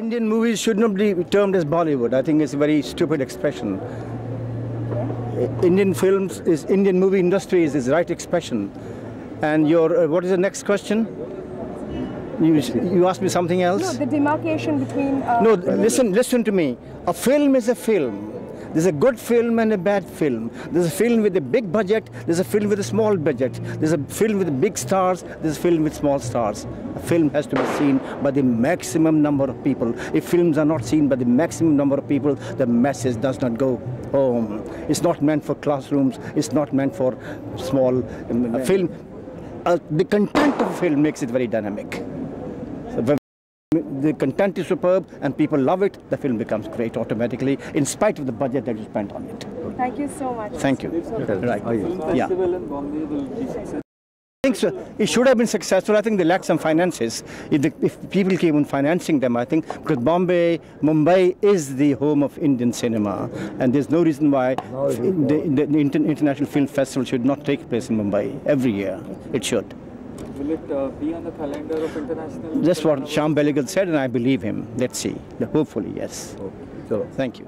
Indian movies should not be termed as Bollywood. I think it's a very stupid expression. Indian movie industry is the right expression. And what is the next question? You asked me something else? No, the demarcation between... no, listen to me. A film is a film. There's a good film and a bad film. There's a film with a big budget, there's a film with a small budget. There's a film with big stars, there's a film with small stars. A film has to be seen by the maximum number of people. If films are not seen by the maximum number of people, the message does not go home. It's not meant for classrooms, it's not meant for small film. The content of the film makes it very dynamic. So the content is superb and people love it, the film becomes great automatically in spite of the budget that you spent on it. Thank you so much. Thank you. Right. Yeah. Festival in Bombay will be successful. I think so. It should have been successful. I think they lacked some finances. If people came on financing them, I think, because Mumbai is the home of Indian cinema, and there's no reason why the International Film Festival should not take place in Mumbai every year. It should. Will it be on the calendar of international? That's what Shyam Benegal said, and I believe him. Let's see. Hopefully, yes. Okay. Thank you.